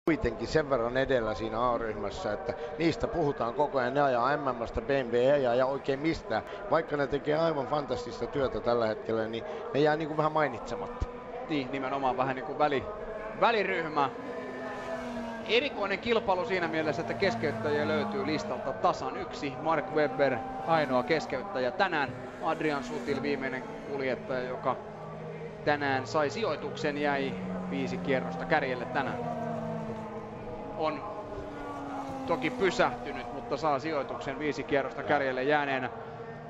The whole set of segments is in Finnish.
kuitenkin sen verran edellä siinä A-ryhmässä, että niistä puhutaan koko ajan. Ne ajaa MM:stä, BMW ei ja oikein mistään. Vaikka ne tekee aivan fantastista työtä tällä hetkellä, niin ne jää niin kuin vähän mainitsematta. Niin, nimenomaan vähän niin kuin väliryhmä. Erikoinen kilpailu siinä mielessä, että keskeyttäjiä löytyy listalta tasan yksi. Mark Webber ainoa keskeyttäjä tänään. Adrian Sutil viimeinen kuljettaja, joka tänään sai sijoituksen, jäi 5 kierrosta kärjelle tänään. On toki pysähtynyt, mutta saa sijoituksen 5 kierrosta kärjelle jääneenä.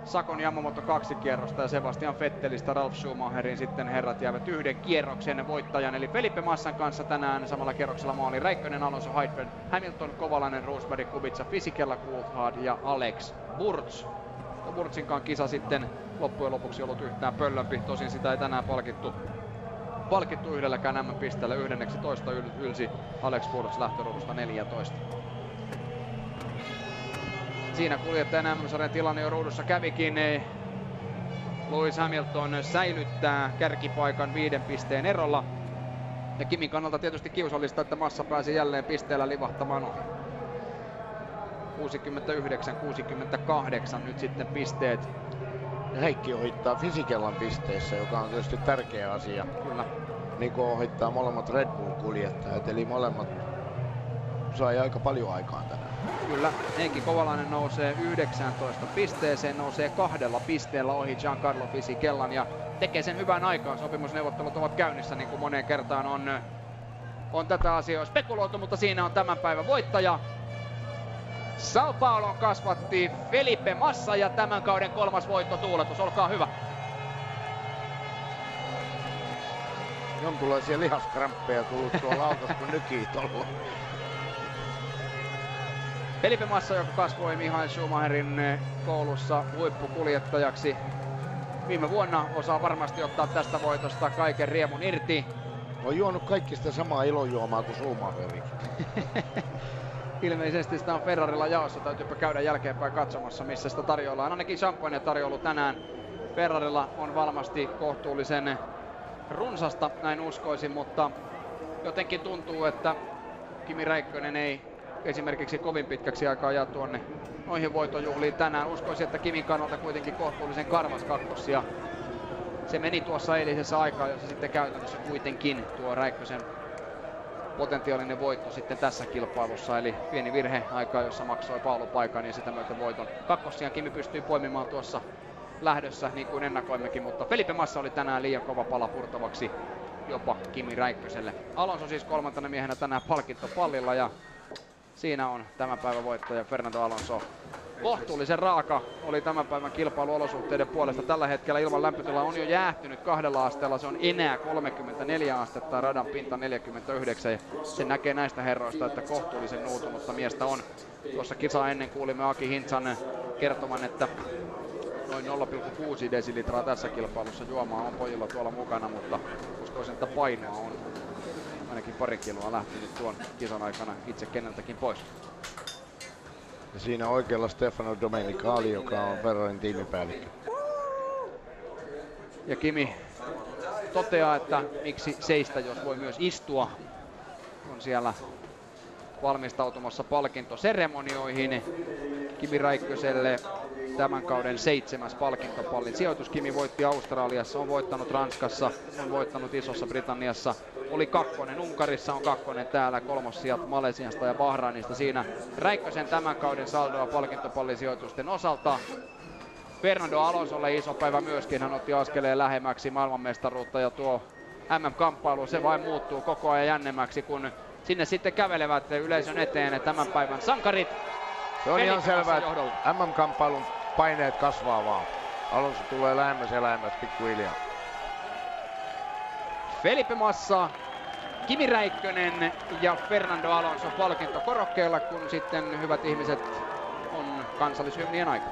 Sakon Yamamoto 2 kierrosta ja Sebastian Vettelistä Ralf Schumacherin sitten herrat jäävät 1 kierroksen voittajan. Eli Felipe Massan kanssa tänään samalla kierroksella maali Räikkönen, Alonso, Heidfeld, Hamilton, Kovalainen, Rosberg, Kubica, Fisichella, Coulthard ja Alex Burz. Burzin kisa sitten loppujen lopuksi ollut yhtään pöllömpi, tosin sitä ei tänään palkittu yhdelläkään M-pisteellä. 11 ylsi Alex Burz lähtöruudusta 14. Siinä kuljettajan MM-sarjan tilanne jo ruudussa kävikin. Lewis Hamilton säilyttää kärkipaikan 5 pisteen erolla. Ja Kimin kannalta tietysti kiusallista, että Massa pääsi jälleen pisteellä livahtamaan ohi. 69-68 nyt sitten pisteet. Ja Heikki ohittaa Fisichellan pisteissä, joka on tietysti tärkeä asia. Kyllä. Niin kuin ohittaa molemmat Red Bull-kuljettajat, eli molemmat sai aika paljon aikaan tänään. Kyllä, Heikki Kovalainen nousee 19 pisteeseen, nousee 2 pisteellä ohi Giancarlo Fisichellan ja tekee sen hyvän aikaan. Sopimusneuvottelut ovat käynnissä, niin kuin moneen kertaan on tätä asiaa spekuloitu, mutta siinä on tämän päivän voittaja. Sao Paulon kasvatti Felipe Massa ja tämän kauden 3. voitto tuuletus, olkaa hyvä. Jonkunlaisia lihaskramppeja tullut tuolla autossa, kun nykii tuolla. Felipe Massa, joka kasvoi Michael Schumacherin koulussa huippukuljettajaksi viime vuonna, osaa varmasti ottaa tästä voitosta kaiken riemun irti. On juonut kaikki sitä samaa ilojuomaa kuin Schumacheri. Ilmeisesti sitä on Ferrarilla jaossa, täytyypä käydä jälkeenpäin katsomassa, missä sitä tarjoillaan. Ainakin champagne tarjoulu tänään Ferrarilla on varmasti kohtuullisen runsasta, näin uskoisin, mutta jotenkin tuntuu, että Kimi Räikkönen ei esimerkiksi kovin pitkäksi aikaa jää tuonne noihin voittojuhliin tänään. Uskoisin, että Kimin kannalta kuitenkin kohtuullisen karvas kakkos ja se meni tuossa eilisessä aikaa, jossa sitten käytännössä kuitenkin tuo Räikkösen potentiaalinen voitto sitten tässä kilpailussa, eli pieni virhe aikaa, jossa maksoi pallopaikan ja sitä myötä voiton. Kakkossiaan Kimi pystyi poimimaan tuossa lähdössä niin kuin ennakoimmekin, mutta Felipe Massa oli tänään liian kova pala purtavaksi jopa Kimi Räikköselle. Alonso siis 3. miehenä tänään palkintopallilla ja siinä on tämän päivän voittaja Fernando Alonso. Kohtuullisen raaka oli tämän päivän kilpailuolosuhteiden puolesta. Tällä hetkellä ilman lämpötila on jo jäähtynyt 2 asteella. Se on enää 34 astetta ja radan pinta 49. Ja se näkee näistä herroista, että kohtuullisen nuutunutta miestä on. Tuossa kisaa ennen kuulimme Aki Hintsan kertoman, että noin 0,6 desilitraa tässä kilpailussa juomaa on pojilla tuolla mukana, mutta uskoisin, että painoa on ainakin 2 kiloa lähtenyt tuon kisan aikana itse keneltäkin pois. Ja siinä oikealla Stefano Domenicali, joka on Ferrarin tiimipäällikkö. Ja Kimi toteaa, että miksi seistä, jos voi myös istua. On siellä valmistautumassa palkintoseremonioihin. Kimi Räikköselle tämän kauden 7. palkintopallin sijoitus. Kimi voitti Australiassa, on voittanut Ranskassa, on voittanut Isossa Britanniassa. Oli 2. Unkarissa, on 2. täällä, 3. sijat Malesiasta ja Bahrainista. Siinä Räikkösen tämän kauden saldoa palkintopallisijoitusten osalta. Fernando Alonsolle iso päivä myöskin, hän otti askeleen lähemmäksi maailmanmestaruutta ja tuo MM-kamppailu se vain muuttuu koko ajan jännemmäksi, kun sinne sitten kävelevät yleisön eteen tämän päivän sankarit. Se on ihan selvää, että MM-kamppailun paineet kasvaa vaan. Alonso tulee lähemmäs ja lähemmäs pikkuhiljaa. Felipe Massa, Kimi Räikkönen ja Fernando Alonso palkintokorokkeella, kun sitten hyvät ihmiset on kansallishymnien aika.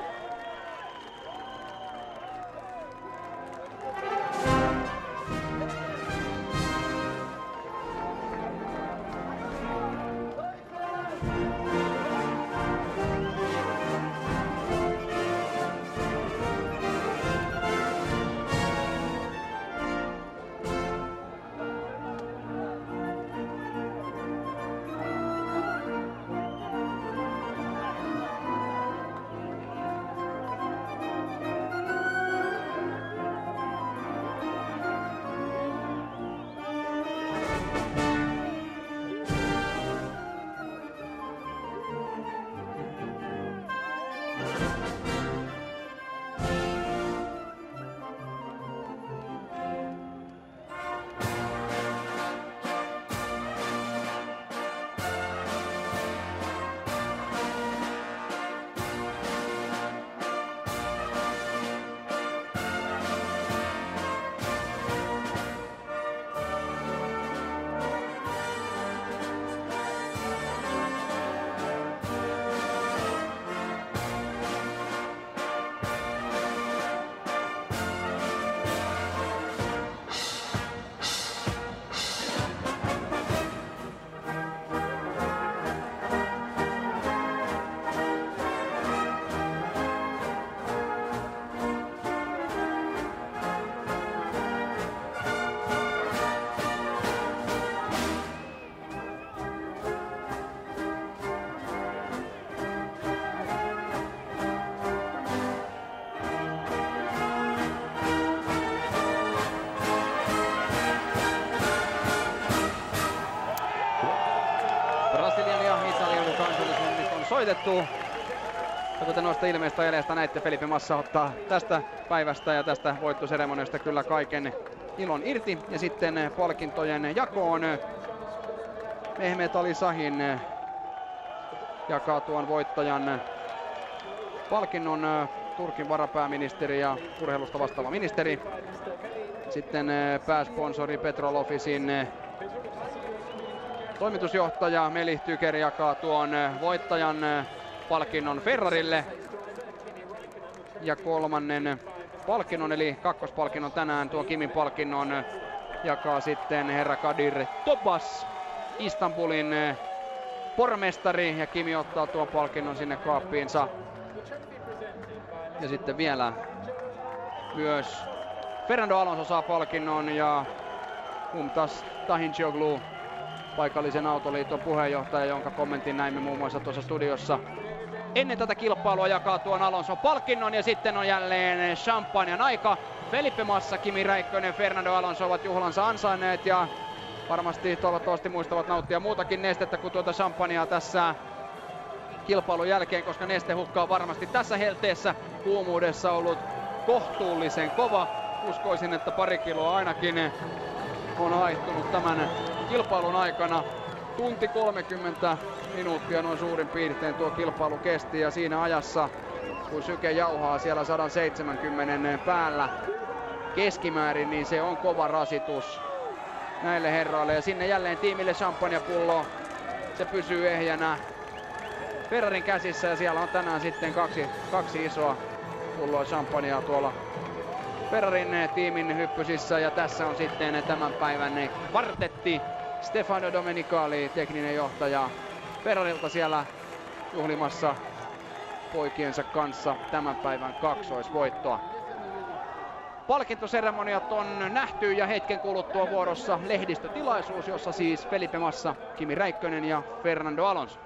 Brasilian ja Italian kansallisuunnit on soitettu. Ja kuten noista ilmeistä eleistä näitte, Felipe Massa ottaa tästä päivästä ja tästä voittoseremoniosta kyllä kaiken ilon irti. Ja sitten palkintojen jakoon Mehmet Ali Sahin jakaa tuon voittajan palkinnon, Turkin varapääministeri ja urheilusta vastaava ministeri. Sitten pääsponsori Petrol Officein toimitusjohtaja Melih Tüker jakaa tuon voittajan palkinnon Ferrarille. Ja kolmannen palkinnon eli kakkospalkinnon tänään, tuon Kimin palkinnon, jakaa sitten herra Kadir Topaz, Istanbulin pormestari, ja Kimi ottaa tuon palkinnon sinne kaappiinsa. Ja sitten vielä myös Fernando Alonso saa palkinnon ja Mumtaz Tahincioglu, paikallisen autoliiton puheenjohtaja, jonka kommentin näimme muun muassa tuossa studiossa ennen tätä kilpailua, jakaa tuon Alonson palkinnon. Ja sitten on jälleen champagnen aika. Felipe Massa, Kimi Räikkönen, Fernando Alonso ovat juhlansa ansainneet ja varmasti toivottavasti muistavat nauttia muutakin nestettä kuin tuota champagnea tässä kilpailun jälkeen, koska nestehukka on varmasti tässä helteessä kuumuudessa ollut kohtuullisen kova. Uskoisin, että pari kiloa ainakin on haihtunut tämän kilpailun aikana. Tunti 30 minuuttia noin suurin piirtein tuo kilpailu kesti, ja siinä ajassa kun syke jauhaa siellä 170 päällä keskimäärin, niin se on kova rasitus näille herroille. Ja sinne jälleen tiimille champagnepullo, se pysyy ehjänä Ferrarin käsissä, ja siellä on tänään sitten kaksi isoa pulloa champagnea tuolla Ferrarin tiimin hyppysissä. Ja tässä on sitten tämän päivän kvartetti. Stefano Domenicali, tekninen johtaja Ferrarilta, siellä juhlimassa poikiensa kanssa tämän päivän kaksoisvoittoa. Palkintoseremoniat on nähty ja hetken kuluttua vuorossa lehdistötilaisuus, jossa siis Felipe Massa, Kimi Räikkönen ja Fernando Alonso.